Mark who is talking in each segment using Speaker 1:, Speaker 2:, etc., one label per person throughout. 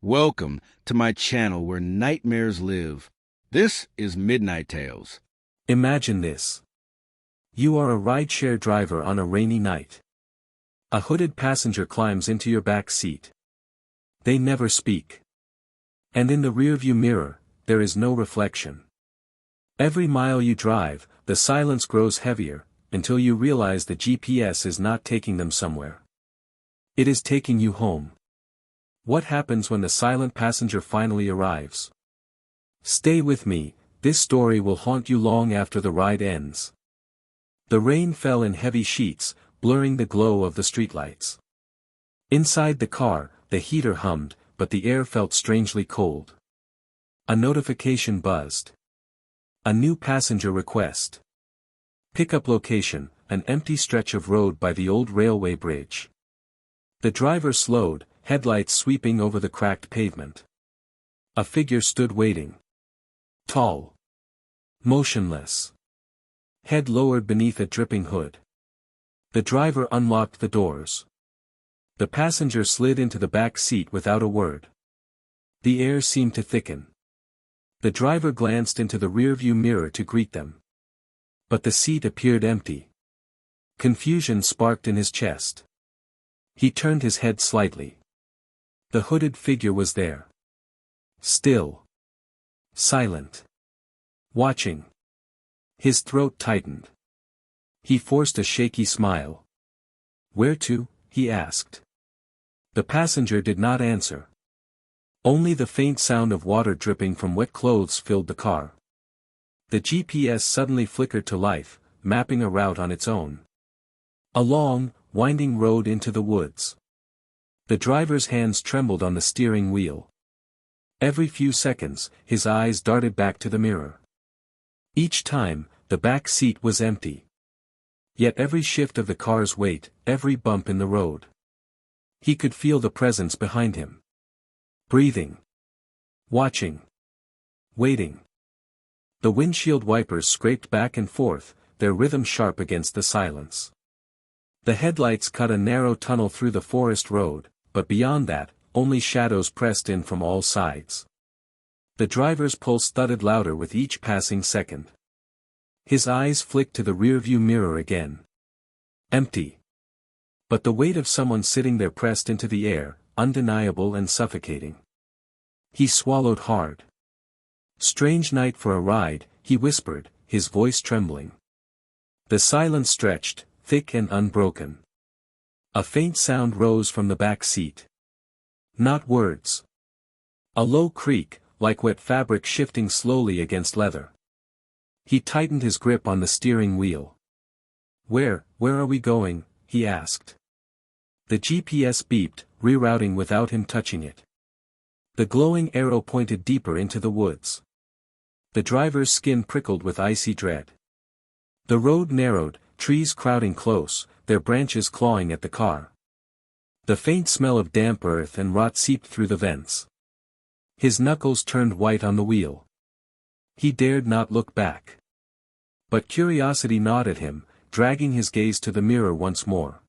Speaker 1: Welcome to my channel where nightmares live. This is Midnight Tales.
Speaker 2: Imagine this. You are a rideshare driver on a rainy night. A hooded passenger climbs into your back seat. They never speak. And in the rearview mirror, there is no reflection. Every mile you drive, the silence grows heavier, until you realize the GPS is not taking them somewhere. It is taking you home. What happens when the silent passenger finally arrives? Stay with me, this story will haunt you long after the ride ends. The rain fell in heavy sheets, blurring the glow of the streetlights. Inside the car, the heater hummed, but the air felt strangely cold. A notification buzzed. A new passenger request. Pickup location, an empty stretch of road by the old railway bridge. The driver slowed, headlights sweeping over the cracked pavement. A figure stood waiting. Tall. Motionless. Head lowered beneath a dripping hood. The driver unlocked the doors. The passenger slid into the back seat without a word. The air seemed to thicken. The driver glanced into the rearview mirror to greet them. But the seat appeared empty. Confusion sparked in his chest. He turned his head slightly. The hooded figure was there. Still. Silent. Watching. His throat tightened. He forced a shaky smile. "Where to?" he asked. The passenger did not answer. Only the faint sound of water dripping from wet clothes filled the car. The GPS suddenly flickered to life, mapping a route on its own. A long, winding road into the woods. The driver's hands trembled on the steering wheel. Every few seconds, his eyes darted back to the mirror. Each time, the back seat was empty. Yet every shift of the car's weight, every bump in the road. He could feel the presence behind him. Breathing. Watching. Waiting. The windshield wipers scraped back and forth, their rhythm sharp against the silence. The headlights cut a narrow tunnel through the forest road, but beyond that, only shadows pressed in from all sides. The driver's pulse thudded louder with each passing second. His eyes flicked to the rearview mirror again. Empty. But the weight of someone sitting there pressed into the air, undeniable and suffocating. He swallowed hard. "Strange night for a ride," he whispered, his voice trembling. The silence stretched, thick and unbroken. A faint sound rose from the back seat. Not words. A low creak, like wet fabric shifting slowly against leather. He tightened his grip on the steering wheel. Where are we going?" he asked. The GPS beeped, rerouting without him touching it. The glowing arrow pointed deeper into the woods. The driver's skin prickled with icy dread. The road narrowed, trees crowding close, their branches clawing at the car. The faint smell of damp earth and rot seeped through the vents. His knuckles turned white on the wheel. He dared not look back. But curiosity gnawed at him, dragging his gaze to the mirror once more.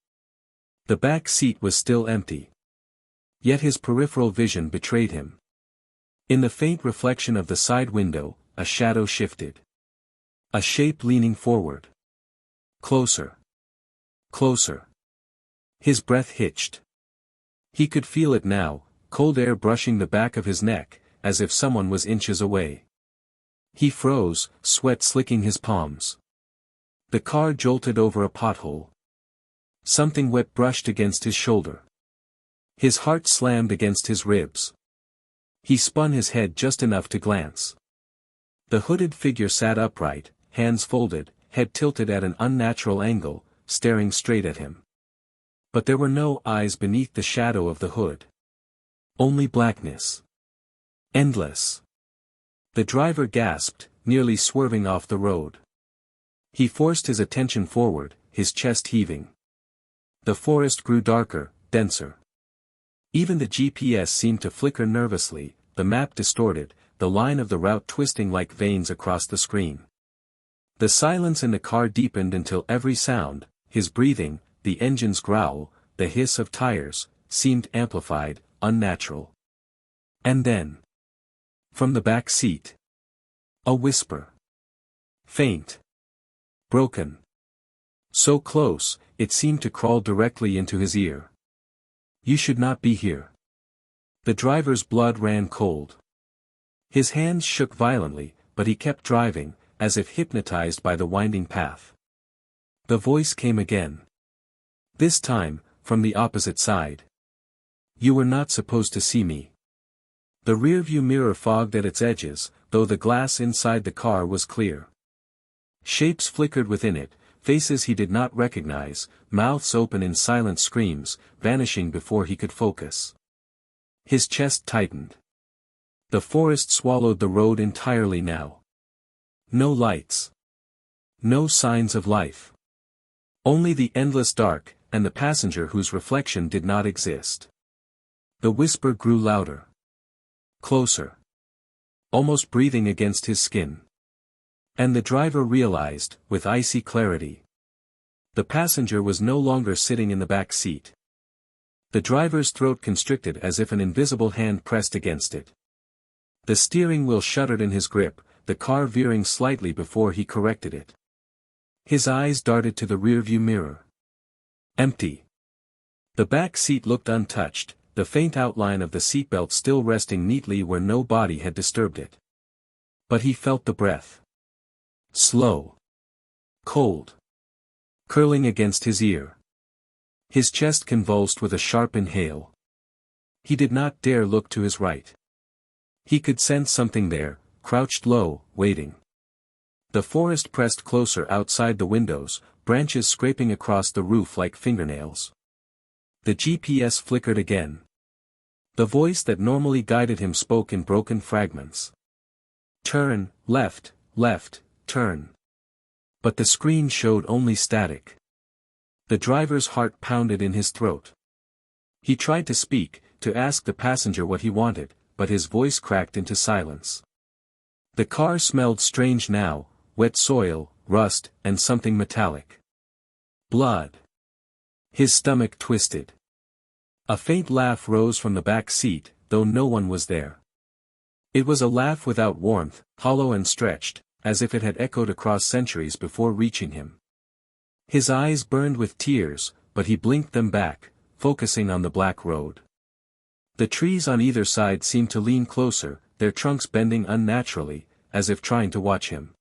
Speaker 2: The back seat was still empty. Yet his peripheral vision betrayed him. In the faint reflection of the side window, a shadow shifted. A shape leaning forward. Closer. Closer. His breath hitched. He could feel it now, cold air brushing the back of his neck, as if someone was inches away. He froze, sweat slicking his palms. The car jolted over a pothole. Something wet brushed against his shoulder. His heart slammed against his ribs. He spun his head just enough to glance. The hooded figure sat upright, hands folded, head tilted at an unnatural angle, staring straight at him. But there were no eyes beneath the shadow of the hood. Only blackness. Endless. The driver gasped, nearly swerving off the road. He forced his attention forward, his chest heaving. The forest grew darker, denser. Even the GPS seemed to flicker nervously, the map distorted, the line of the route twisting like veins across the screen. The silence in the car deepened until every sound, his breathing, the engine's growl, the hiss of tires, seemed amplified, unnatural. And then, from the back seat, a whisper. Faint. Broken. So close, it seemed to crawl directly into his ear. You should not be here. The driver's blood ran cold. His hands shook violently, but he kept driving, as if hypnotized by the winding path. The voice came again. This time, from the opposite side. You were not supposed to see me. The rearview mirror fogged at its edges, though the glass inside the car was clear. Shapes flickered within it, faces he did not recognize, mouths open in silent screams, vanishing before he could focus. His chest tightened. The forest swallowed the road entirely now. No lights. No signs of life. Only the endless dark, and the passenger whose reflection did not exist. The whisper grew louder. Closer. Almost breathing against his skin. And the driver realized, with icy clarity. The passenger was no longer sitting in the back seat. The driver's throat constricted as if an invisible hand pressed against it. The steering wheel shuddered in his grip, the car veering slightly before he corrected it. His eyes darted to the rearview mirror. Empty. The back seat looked untouched, the faint outline of the seatbelt still resting neatly where no body had disturbed it. But he felt the breath. Slow. Cold. Curling against his ear. His chest convulsed with a sharp inhale. He did not dare look to his right. He could sense something there, crouched low, waiting. The forest pressed closer outside the windows, branches scraping across the roof like fingernails. The GPS flickered again. The voice that normally guided him spoke in broken fragments. Turn, left, turn. But the screen showed only static. The driver's heart pounded in his throat. He tried to speak, to ask the passenger what he wanted, but his voice cracked into silence. The car smelled strange now, wet soil, rust, and something metallic. Blood. His stomach twisted. A faint laugh rose from the back seat, though no one was there. It was a laugh without warmth, hollow and stretched, as if it had echoed across centuries before reaching him. His eyes burned with tears, but he blinked them back, focusing on the black road. The trees on either side seemed to lean closer, their trunks bending unnaturally, as if trying to watch him.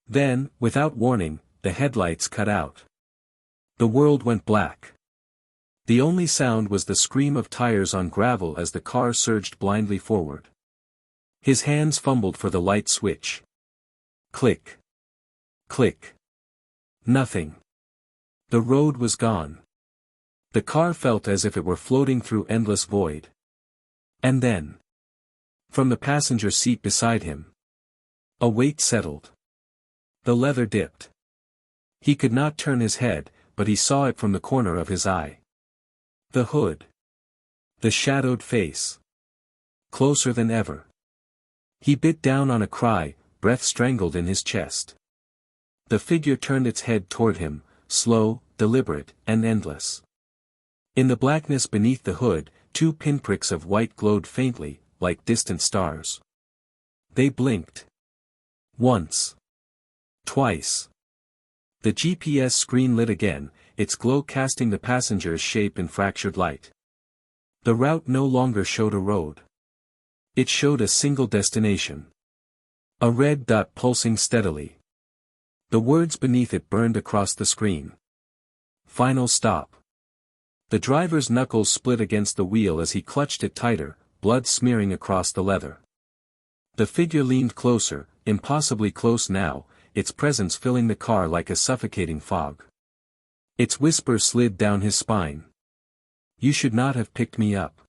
Speaker 2: Then, without warning, the headlights cut out. The world went black. The only sound was the scream of tires on gravel as the car surged blindly forward. His hands fumbled for the light switch. Click. Click. Nothing. The road was gone. The car felt as if it were floating through endless void. And then, from the passenger seat beside him, a weight settled. The leather dipped. He could not turn his head, but he saw it from the corner of his eye. The hood. The shadowed face. Closer than ever. He bit down on a cry, breath strangled in his chest. The figure turned its head toward him, slow, deliberate, and endless. In the blackness beneath the hood, two pinpricks of white glowed faintly, like distant stars. They blinked. Once. Twice. The GPS screen lit again, its glow casting the passenger's shape in fractured light. The route no longer showed a road. It showed a single destination. A red dot pulsing steadily. The words beneath it burned across the screen. Final stop. The driver's knuckles split against the wheel as he clutched it tighter, blood smearing across the leather. The figure leaned closer, impossibly close now, its presence filling the car like a suffocating fog. Its whisper slid down his spine. You should not have picked me up.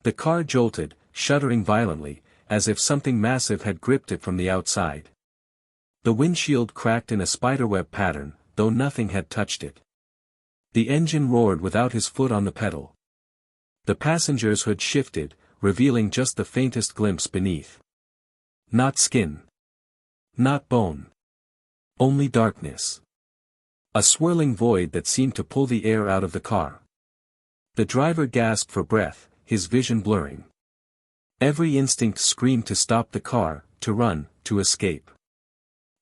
Speaker 2: The car jolted, shuddering violently, as if something massive had gripped it from the outside. The windshield cracked in a spiderweb pattern, though nothing had touched it. The engine roared without his foot on the pedal. The passenger's hood shifted, revealing just the faintest glimpse beneath. Not skin. Not bone. Only darkness. A swirling void that seemed to pull the air out of the car. The driver gasped for breath, his vision blurring. Every instinct screamed to stop the car, to run, to escape.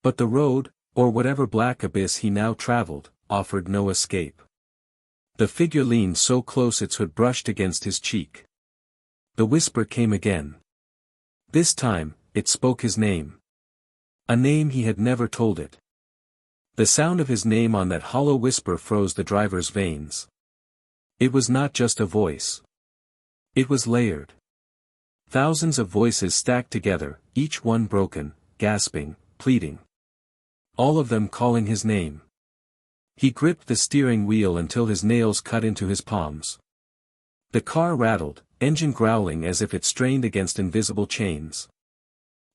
Speaker 2: But the road, or whatever black abyss he now traveled, offered no escape. The figure leaned so close its hood brushed against his cheek. The whisper came again. This time, it spoke his name. A name he had never told it. The sound of his name on that hollow whisper froze the driver's veins. It was not just a voice. It was layered. Thousands of voices stacked together, each one broken, gasping, pleading. All of them calling his name. He gripped the steering wheel until his nails cut into his palms. The car rattled, engine growling as if it strained against invisible chains.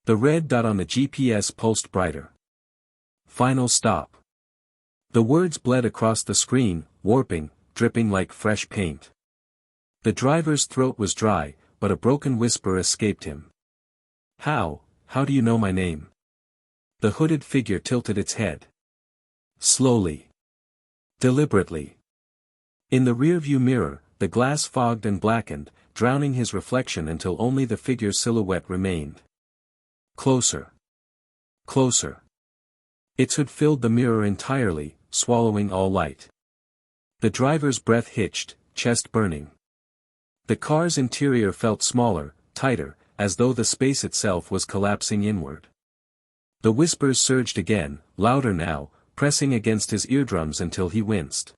Speaker 2: The red dot on the GPS pulsed brighter. Final stop. The words bled across the screen, warping, dripping like fresh paint. The driver's throat was dry, but a broken whisper escaped him. How do you know my name? The hooded figure tilted its head. Slowly. Deliberately. In the rearview mirror, the glass fogged and blackened, drowning his reflection until only the figure's silhouette remained. Closer. Closer. Its hood filled the mirror entirely, swallowing all light. The driver's breath hitched, chest burning. The car's interior felt smaller, tighter, as though the space itself was collapsing inward. The whispers surged again, louder now, pressing against his eardrums until he winced.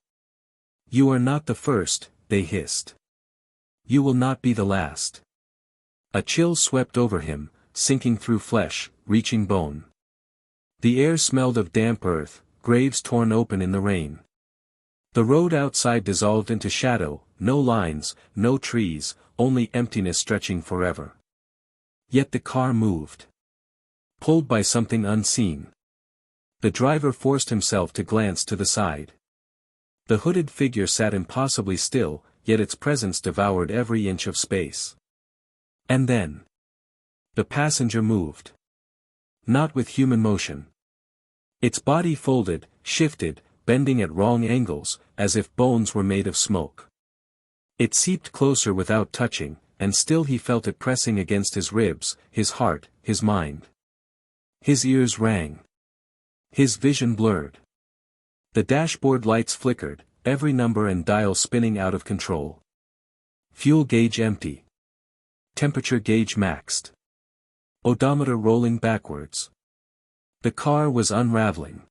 Speaker 2: You are not the first, they hissed. You will not be the last. A chill swept over him, sinking through flesh, reaching bone. The air smelled of damp earth, graves torn open in the rain. The road outside dissolved into shadow, no lines, no trees, only emptiness stretching forever. Yet the car moved. Pulled by something unseen. The driver forced himself to glance to the side. The hooded figure sat impossibly still, yet its presence devoured every inch of space. And then. The passenger moved. Not with human motion. Its body folded, shifted, bending at wrong angles, as if bones were made of smoke. It seeped closer without touching, and still he felt it pressing against his ribs, his heart, his mind. His ears rang. His vision blurred. The dashboard lights flickered, every number and dial spinning out of control. Fuel gauge empty. Temperature gauge maxed. Odometer rolling backwards. The car was unraveling.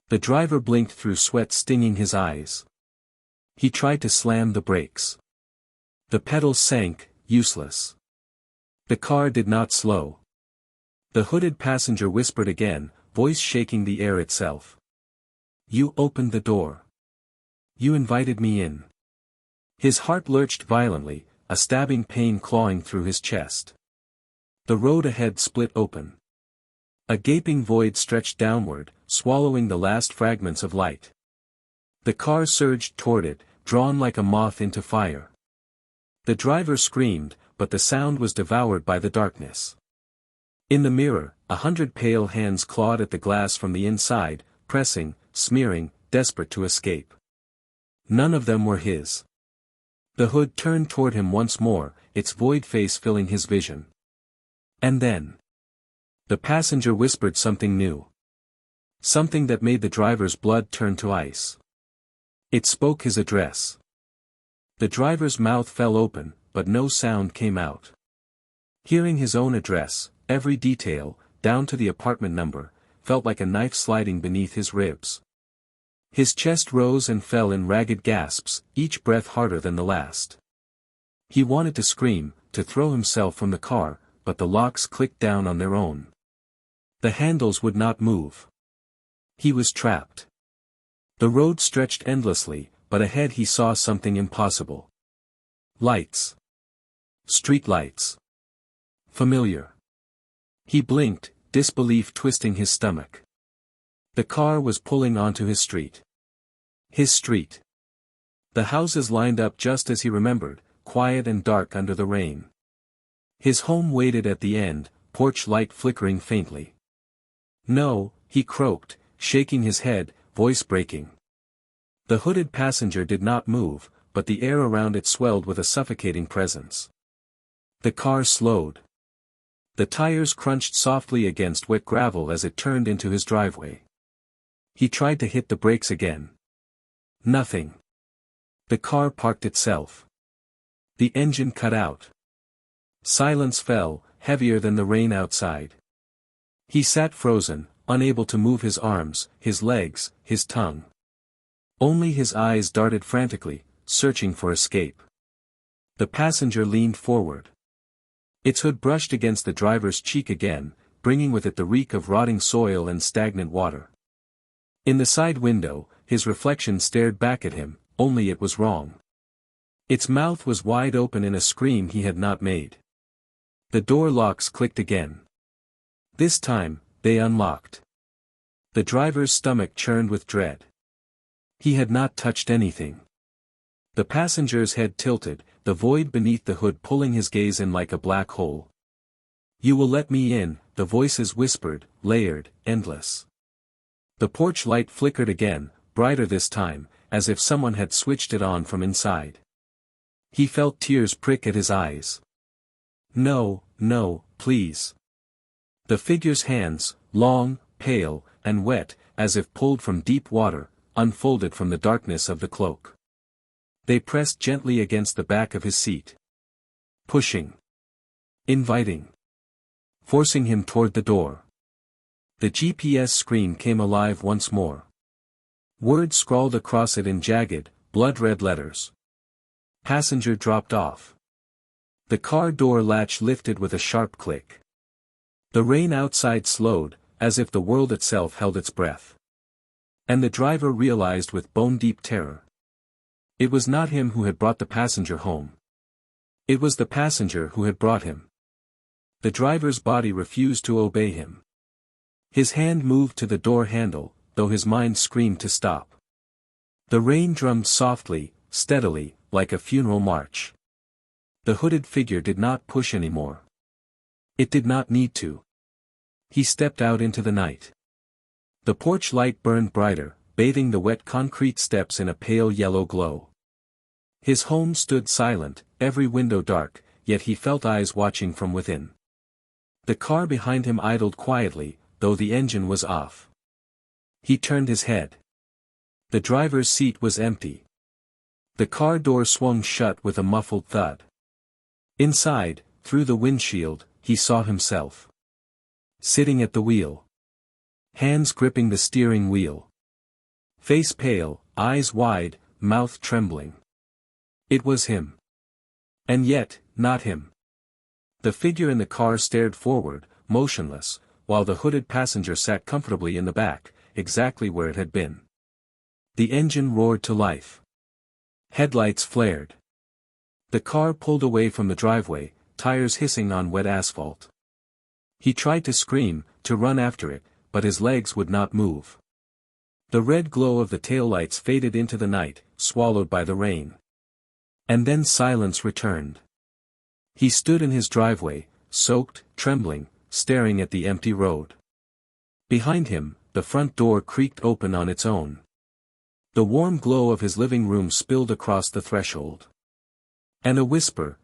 Speaker 2: The driver blinked through sweat stinging his eyes. He tried to slam the brakes. The pedals sank, useless. The car did not slow. The hooded passenger whispered again, voice shaking the air itself. You opened the door. You invited me in. His heart lurched violently, a stabbing pain clawing through his chest. The road ahead split open. A gaping void stretched downward, swallowing the last fragments of light. The car surged toward it, drawn like a moth into fire. The driver screamed, but the sound was devoured by the darkness. In the mirror, 100 pale hands clawed at the glass from the inside, pressing, smearing, desperate to escape. None of them were his. The hood turned toward him once more, its void face filling his vision. And then. The passenger whispered something new. Something that made the driver's blood turn to ice. It spoke his address. The driver's mouth fell open, but no sound came out. Hearing his own address, every detail, down to the apartment number, felt like a knife sliding beneath his ribs. His chest rose and fell in ragged gasps, each breath harder than the last. He wanted to scream, to throw himself from the car, but the locks clicked down on their own. The handles would not move. He was trapped. The road stretched endlessly, but ahead he saw something impossible. Lights. Street lights. Familiar. He blinked, disbelief twisting his stomach. The car was pulling onto his street. His street. The houses lined up just as he remembered, quiet and dark under the rain. His home waited at the end, porch light flickering faintly. No, he croaked, shaking his head, voice breaking. The hooded passenger did not move, but the air around it swelled with a suffocating presence. The car slowed. The tires crunched softly against wet gravel as it turned into his driveway. He tried to hit the brakes again. Nothing. The car parked itself. The engine cut out. Silence fell, heavier than the rain outside. He sat frozen, unable to move his arms, his legs, his tongue. Only his eyes darted frantically, searching for escape. The passenger leaned forward. Its hood brushed against the driver's cheek again, bringing with it the reek of rotting soil and stagnant water. In the side window, his reflection stared back at him, only it was wrong. Its mouth was wide open in a scream he had not made. The door locks clicked again. This time, they unlocked. The driver's stomach churned with dread. He had not touched anything. The passenger's head tilted, the void beneath the hood pulling his gaze in like a black hole. "You will let me in," the voices whispered, layered, endless. The porch light flickered again, brighter this time, as if someone had switched it on from inside. He felt tears prick at his eyes. "No, no, please." The figure's hands, long, pale, and wet, as if pulled from deep water, unfolded from the darkness of the cloak. They pressed gently against the back of his seat. Pushing. Inviting. Forcing him toward the door. The GPS screen came alive once more. Words scrawled across it in jagged, blood-red letters. Passenger dropped off. The car door latch lifted with a sharp click. The rain outside slowed, as if the world itself held its breath. And the driver realized with bone-deep terror. It was not him who had brought the passenger home. It was the passenger who had brought him. The driver's body refused to obey him. His hand moved to the door handle, though his mind screamed to stop. The rain drummed softly, steadily, like a funeral march. The hooded figure did not push anymore. It did not need to. He stepped out into the night. The porch light burned brighter, bathing the wet concrete steps in a pale yellow glow. His home stood silent, every window dark, yet he felt eyes watching from within. The car behind him idled quietly, though the engine was off. He turned his head. The driver's seat was empty. The car door swung shut with a muffled thud. Inside, through the windshield, he saw himself. Sitting at the wheel. Hands gripping the steering wheel. Face pale, eyes wide, mouth trembling. It was him. And yet, not him. The figure in the car stared forward, motionless, while the hooded passenger sat comfortably in the back, exactly where it had been. The engine roared to life. Headlights flared. The car pulled away from the driveway, tires hissing on wet asphalt. He tried to scream, to run after it, but his legs would not move. The red glow of the taillights faded into the night, swallowed by the rain. And then silence returned. He stood in his driveway, soaked, trembling, staring at the empty road. Behind him, the front door creaked open on its own. The warm glow of his living room spilled across the threshold. And a whisper,